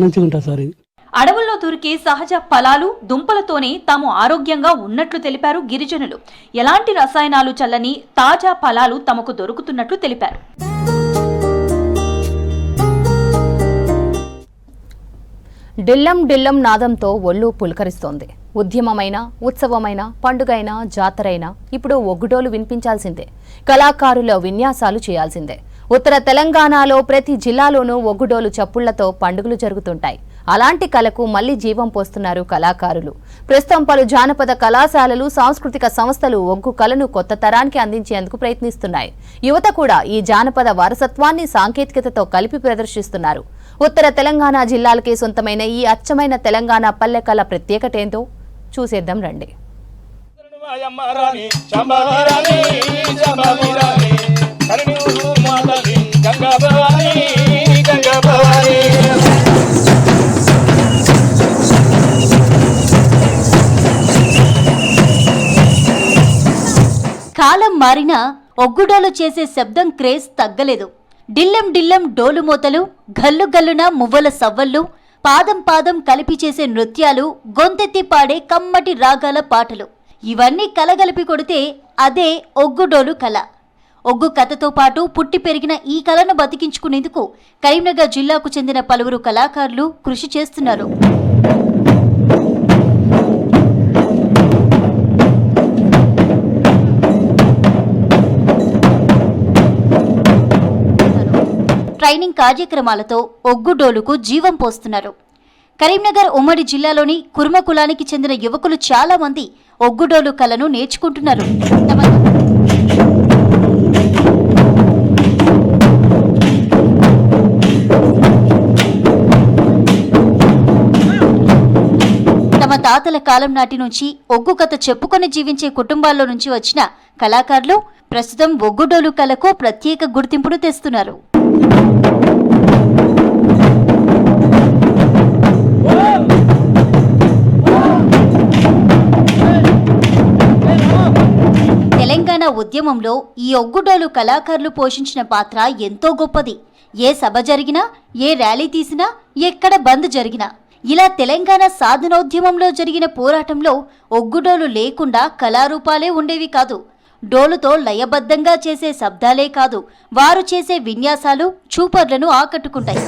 మంచిగా ఉంటుంది సార్. ఇది అడవుల్లో దొరికే సహజ ఫలాలు, దుంపలతోనే తాము ఆరోగ్యంగా ఉన్నట్లు తెలిపారు గిరిజనులు. ఎలాంటి రసాయనాలు చల్లని తాజా ఫలాలు తమకు దొరుకుతున్నట్లు తెలిపారు. డిల్లం డిల్లం నాదంతో ఒళ్ళు పులకరిస్తోంది. ఉద్యమమైన, ఉత్సవమైన, పండుగైనా, జాతరైనా ఇప్పుడు ఒగ్గుడోలు వినిపించాల్సిందే. కళాకారుల విన్యాసాలు చేయాల్సిందే. ఉత్తర తెలంగాణలో ప్రతి జిల్లాలోనూ ఒగ్గుడోలు చప్పుళ్లతో పండుగలు జరుగుతుంటాయి. అలాంటి కళకు మళ్లీ జీవం పోస్తున్నారు కళాకారులు. ప్రస్తుతం పలు జానపద కళాశాలలు, సాంస్కృతిక సంస్థలు ఒగ్గు కళను కొత్త తరానికి అందించేందుకు ప్రయత్నిస్తున్నాయి. యువత కూడా ఈ జానపద వారసత్వాన్ని సాంకేతికతతో కలిపి ప్రదర్శిస్తున్నారు. ఉత్తర తెలంగాణ జిల్లాలకే సొంతమైన ఈ అచ్చమైన తెలంగాణ పల్లె కళ ప్రత్యేకతేందో చూసేద్దాం రండి. కాలం మారినా ఒగ్గుడోలు చేసే శబ్దం క్రేజ్ తగ్గలేదు. డిల్లెం డిల్లెం డోలు మోతలు, గల్లు గల్లున మువ్వల సవ్వళ్ళు, పాదం పాదం కలిపి చేసే నృత్యాలు, గొంతెత్తి పాడే కమ్మటి రాగాల పాటలు, ఇవన్నీ కలగలిపి కొడితే అదే ఒగ్గుడోలు కళ. ఒగ్గు కథతో పాటు పుట్టి పెరిగిన ఈ కళను బతికించుకునేందుకు కరీంనగర్ జిల్లాకు చెందిన పలువురు కళాకారులు కృషి చేస్తున్నారు. ట్రైనింగ్ కార్యక్రమాలతో ఒగ్గుడోలుకు జీవం పోస్తున్నారు. కరీంనగర్ ఉమ్మడి జిల్లాలోని కుర్మ కులానికి చెందిన యువకులు చాలా మంది ఒగ్గుడోలు కళను నేర్చుకుంటున్నారు. తమ తాతల కాలం నాటి నుంచి ఒగ్గు కథ చెప్పుకొని జీవించే కుటుంబాల్లో నుంచి వచ్చిన కళాకారులు ప్రస్తుతం ఒగ్గుడోలు కళకు ప్రత్యేక గుర్తింపును తెస్తున్నారు. తెలంగాణ ఉద్యమంలో ఈ ఒగ్గుడోలు కళాకారులు పోషించిన పాత్ర ఎంతో గొప్పది. ఏ సభ జరిగినా, ఏ ర్యాలీ తీసినా, ఎక్కడ బంద్ జరిగినా, ఇలా తెలంగాణ సాధనోద్యమంలో జరిగిన పోరాటంలో ఒగ్గుడోలు లేకుండా కళారూపాలే ఉండేవి కాదు. డోలుతో లయబద్ధంగా చేసే శబ్దాలే కాదు, వారు చేసే విన్యాసాలు చూపర్లను ఆకట్టుకుంటాయి.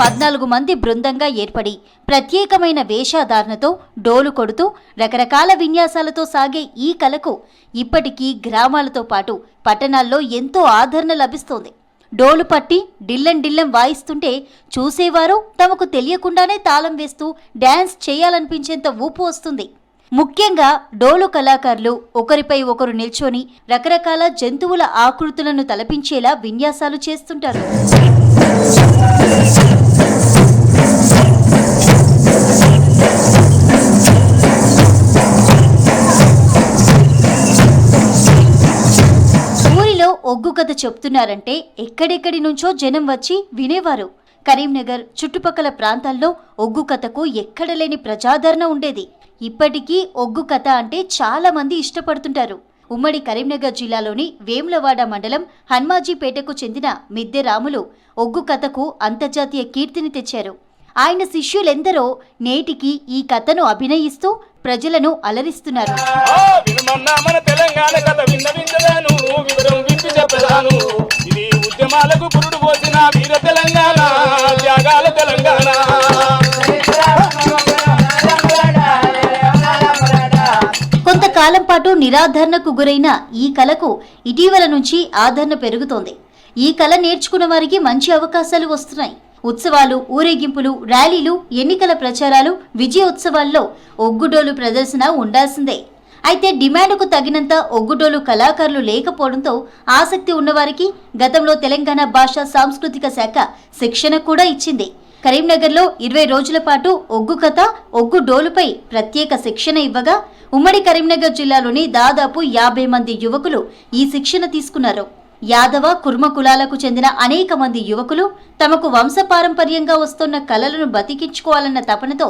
14 మంది బృందంగా ఏర్పడి ప్రత్యేకమైన వేషధారణతో డోలు కొడుతూ రకరకాల విన్యాసాలతో సాగే ఈ కళకు ఇప్పటికీ గ్రామాలతో పాటు పట్టణాల్లో ఎంతో ఆదరణ లభిస్తోంది. డోలు పట్టి డిల్లెం డిల్లెం వాయిస్తుంటే చూసేవారు తమకు తెలియకుండానే తాళం వేస్తూ డ్యాన్స్ చేయాలనిపించేంత ఊపు వస్తుంది. ముఖ్యంగా డోలు కళాకారులు ఒకరిపై ఒకరు నిల్చొని రకరకాల జంతువుల ఆకృతులను తలపించేలా విన్యాసాలు చేస్తుంటారు. ఊరిలో ఒగ్గు కథ చెప్తున్నారంటే ఎక్కడెక్కడి నుంచో జనం వచ్చి వినేవారు. కరీంనగర్ చుట్టుపక్కల ప్రాంతాల్లో ఒగ్గు కథకు ఎక్కడలేని ప్రజాదరణ ఉండేది. ఇప్పటికీ ఒగ్గు కథ అంటే చాలా మంది ఇష్టపడుతుంటారు. ఉమ్మడి కరీంనగర్ జిల్లాలోని వేములవాడ మండలం హన్మాజీపేటకు చెందిన మిద్దె రాములు ఒగ్గు కథకు అంతర్జాతీయ కీర్తిని తెచ్చారు. ఆయన శిష్యులెందరో నేటికి ఈ కథను అభినయిస్తూ ప్రజలను అలరిస్తున్నారు. కొంతకాలం పాటు నిరాదరణకు గురైన ఈ కళకు ఇటీవల నుంచి ఆదరణ పెరుగుతోంది. ఈ కళ నేర్చుకున్న వారికి మంచి అవకాశాలు వస్తున్నాయి. ఉత్సవాలు, ఊరేగింపులు, ర్యాలీలు, ఎన్నికల ప్రచారాలు, విజయోత్సవాల్లో ఒగ్గుడోలు ప్రదర్శన ఉండాల్సిందే. అయితే డిమాండ్కు తగినంత ఒగ్గుడోలు కళాకారులు లేకపోవడంతో ఆసక్తి ఉన్నవారికి గతంలో తెలంగాణ భాషా సాంస్కృతిక శాఖ శిక్షణ కూడా ఇచ్చింది. కరీంనగర్లో 20 రోజుల పాటు ఒగ్గు కథ, ఒగ్గు డోలుపై ప్రత్యేక శిక్షణ ఇవ్వగా ఉమ్మడి కరీంనగర్ జిల్లాలోని దాదాపు 50 మంది యువకులు ఈ శిక్షణ తీసుకున్నారు. యాదవ, కుర్మ కులాలకు చెందిన అనేక మంది యువకులు తమకు వంశపారంపర్యంగా వస్తున్న కళలను బతికించుకోవాలన్న తపనతో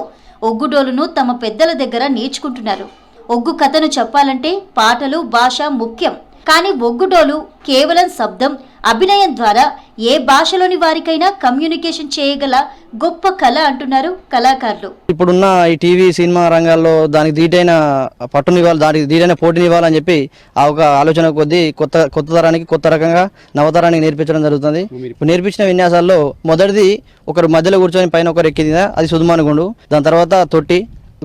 ఒగ్గుడోలును తమ పెద్దల దగ్గర నేర్చుకుంటున్నారు. ఒగ్గు కథను చెప్పాలంటే పాటలు, భాష ముఖ్యం. కానీ ఒగ్గుడోలు కేవలం శబ్దం, అభినయం ద్వారా ఏ భాషలోని వారికైనా కమ్యూనికేషన్ చేయగల గొప్ప కళ అంటున్నారు కళాకారులు. ఇప్పుడున్న ఈ టీవీ, సినిమా రంగాల్లో దానికి ధీటైన పట్టునివ్వాలి, దానికి ధీటైన పోటీనివ్వాలని చెప్పి ఆ ఒక ఆలోచన కొద్దీ కొత్త తరానికి కొత్త రకంగా నవతరానికి నేర్పించడం జరుగుతుంది. ఇప్పుడు నేర్పించిన విన్యాసాల్లో మొదటిది ఒకరు మధ్యలో కూర్చొని పైన ఒకరు ఎక్కింది, అది సుధుమానుగుండు. దాని తర్వాత తొట్టి,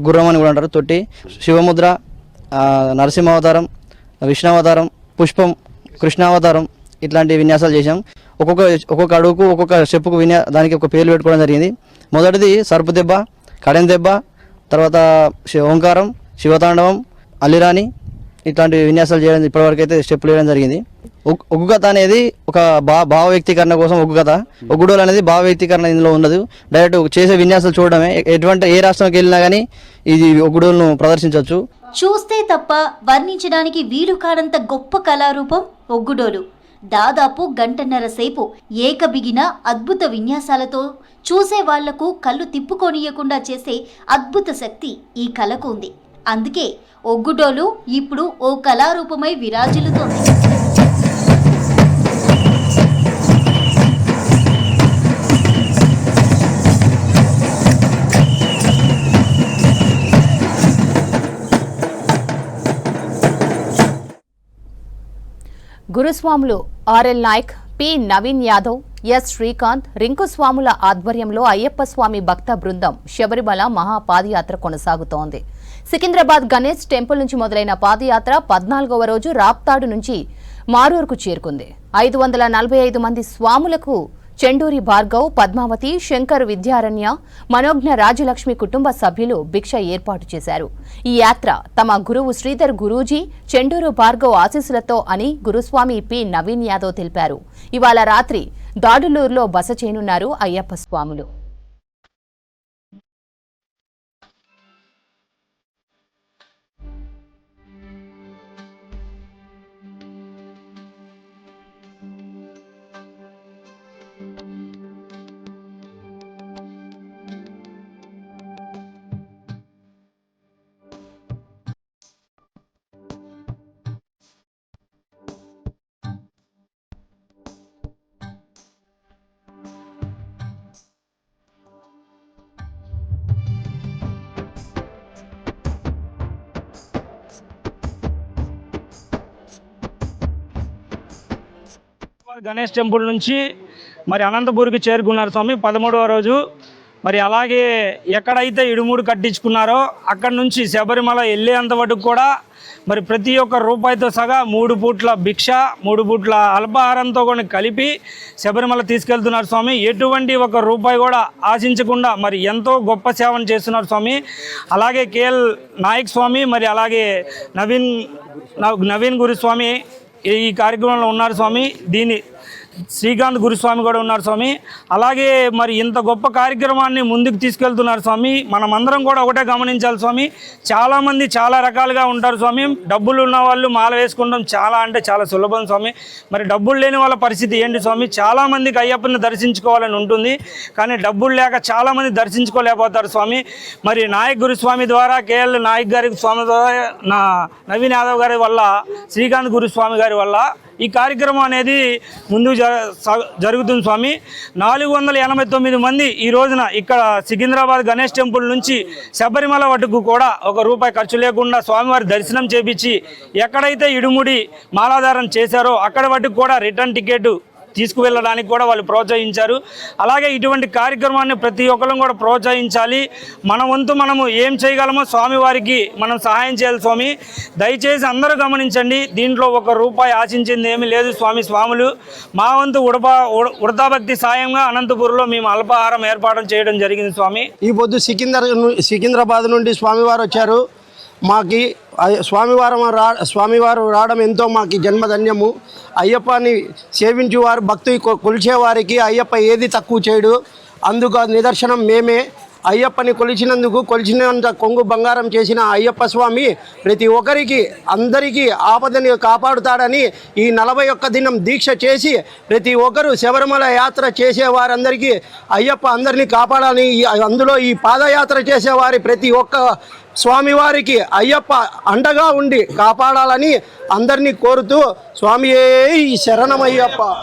గుర్రం అని కూడా అంటారు, తొట్టి, శివముద్ర, నరసింహావతారం, విష్ణావతారం, పుష్పం, కృష్ణావతారం, ఇట్లాంటి విన్యాసాలు చేశాం. ఒక్కొక్క అడుగుకు ఒక్కొక్క స్టెప్పుకు దానికి ఒక పేర్లు పెట్టుకోవడం జరిగింది. మొదటిది సర్పు దెబ్బ, కడెం దెబ్బ, తర్వాత ఓంకారం, శివతాండవం, అల్లిరాని, ఇట్లాంటి విన్యాసాలు చేయడం ఇప్పటివరకు అయితే స్టెప్పులు వేయడం జరిగింది. ఒగ్గు కథ అనేది ఒక భావ వ్యక్తీకరణ కోసం ఒగ్గు కథ. ఒగ్గుడోలు అనేది భావ వ్యక్తీకరణ ఇందులో ఉండదు. డైరెక్ట్ చేసే విన్యాసాలు చూడడమే. ఏ రాష్ట్రంకి వెళ్ళినా కానీ ఇది ఒగ్గుడోలును ప్రదర్శించవచ్చు. చూస్తే తప్ప వర్ణించడానికి వీలు కానంత గొప్ప కళారూపం ఒగ్గుడోలు. దాదాపు గంటన్నర సేపు ఏకబిగిన అద్భుత విన్యాసాలతో చూసే వాళ్లకు కళ్ళు తిప్పుకోనియకుండా చేసే అద్భుత శక్తి ఈ కళకు ఉంది. అందుకే ఒగ్గుడోలు ఇప్పుడు ఓ కళారూపమై విరాజిల్లుతోంది. గురుస్వాములు RL Nayak, P Naveen Yadav, S Srikanth, Rinku స్వాముల ఆధ్వర్యంలో అయ్యప్ప స్వామి భక్త బృందం శబరిమల మహాపాదయాత్ర కొనసాగుతోంది. సికింద్రాబాద్ గణేష్ టెంపుల్ నుంచి మొదలైన పాదయాత్ర 14వ రోజు రాప్తాడు నుంచి మారూరుకు చేరుకుంది. 545 మంది స్వాములకు చెండూరి భార్గవ్, పద్మావతి, శంకర్ విద్యారణ్య, మనోజ్ఞ రాజలక్ష్మి కుటుంబ సభ్యులు భిక్ష ఏర్పాటు చేశారు. ఈ యాత్ర తమ గురువు శ్రీధర్ గురూజీ, చెండూరు భార్గవ్ ఆశీస్సులతో అని గురుస్వామి పి నవీన్ యాదవ్ తెలిపారు. ఇవాళ రాత్రి దాడులూరులో బస చేయనున్నారు అయ్యప్ప స్వాములు. గణేష్ టెంపుల్ నుంచి మరి అనంతపూర్కి చేరుకున్నారు స్వామి 13వ రోజు. మరి అలాగే ఎక్కడైతే ఇడుముడు కట్టించుకున్నారో అక్కడి నుంచి శబరిమల వెళ్ళేంత వరకు కూడా మరి ప్రతి ఒక్క రూపాయితో సగా 3 పూట్ల భిక్ష, 3 పూట్ల అల్పాహారంతో కూడా కలిపి శబరిమల తీసుకెళ్తున్నారు స్వామి. ఎటువంటి ఒక రూపాయి కూడా ఆశించకుండా మరి ఎంతో గొప్ప సేవను చేస్తున్నారు స్వామి. అలాగే కేఎల్ నాయక్ స్వామి, మరి అలాగే నవీన్ గురుస్వామి ఈ కార్యక్రమంలో ఉన్నారు స్వామి. శ్రీకాంత్ గురుస్వామి కూడా ఉన్నారు స్వామి. అలాగే మరి ఇంత గొప్ప కార్యక్రమాన్ని ముందుకు తీసుకెళ్తున్నారు స్వామి. మనమందరం కూడా ఒకటే గమనించాలి స్వామి. చాలామంది చాలా రకాలుగా ఉంటారు స్వామి. డబ్బులు ఉన్న వాళ్ళు మాల వేసుకుంటాం చాలా అంటే చాలా సులభం స్వామి. మరి డబ్బులు లేని వాళ్ళ పరిస్థితి ఏంటి స్వామి? చాలామందికి అయ్యప్పని దర్శించుకోవాలని ఉంటుంది, కానీ డబ్బులు లేక చాలామంది దర్శించుకోలేకపోతారు స్వామి. మరి నాయక్ గురుస్వామి ద్వారా, కేఎల్ నాయక్ గారి స్వామి ద్వారా, నవీన్ యాదవ్ గారి వల్ల, శ్రీకాంత్ గురుస్వామి గారి వల్ల ఈ కార్యక్రమం అనేది ముందుకు జరుగుతుంది స్వామి. 489 మంది ఈ రోజున ఇక్కడ సికింద్రాబాద్ గణేష్ టెంపుల్ నుంచి శబరిమల వట్టుకు కూడా ₹1 ఖర్చు లేకుండా స్వామివారి దర్శనం చేపించి ఎక్కడైతే ఇడుముడి మాలాధారం చేశారో అక్కడ వట్టుకు కూడా రిటర్న్ టికెట్ తీసుకువెళ్ళడానికి కూడా వాళ్ళు ప్రోత్సహించారు. అలాగే ఇటువంటి కార్యక్రమాన్ని ప్రతి ఒక్కరు కూడా ప్రోత్సహించాలి. మన వంతు మనము ఏం చేయగలమో స్వామివారికి మనం సహాయం చేయాలి స్వామి. దయచేసి అందరూ గమనించండి, దీంట్లో ₹1 ఆశించింది ఏమీ లేదు స్వాములు. మా వంతు ఉడతాభక్తి సాయంగా అనంతపూర్లో మేము అల్పాహారం ఏర్పాటు చేయడం జరిగింది స్వామి. ఈ పొద్దు సికింద్రాబాద్ నుండి స్వామివారు వచ్చారు. మాకి స్వామివారు రావడం ఎంతో మాకు జన్మధన్యము. అయ్యప్పని సేవించేవారు భక్తి కొలిచేవారికి అయ్యప్ప ఏది తక్కువ చేయడు. అందుకు నిదర్శనం మేమే. అయ్యప్పని కొలిచినంత కొంగు బంగారం చేసిన అయ్యప్ప స్వామి ప్రతి ఒక్కరికి అందరికీ ఆపదని కాపాడుతాడని ఈ 41 దినం దీక్ష చేసి ప్రతి ఒక్కరు శబరిమల యాత్ర చేసేవారందరికీ అయ్యప్ప అందరినీ కాపాడాలని, అందులో ఈ పాదయాత్ర చేసేవారి ప్రతి ఒక్క స్వామివారికి అయ్యప్ప అండగా ఉండి కాపాడాలని అందరినీ కోరుతూ స్వామియే శరణమయ్యప్ప.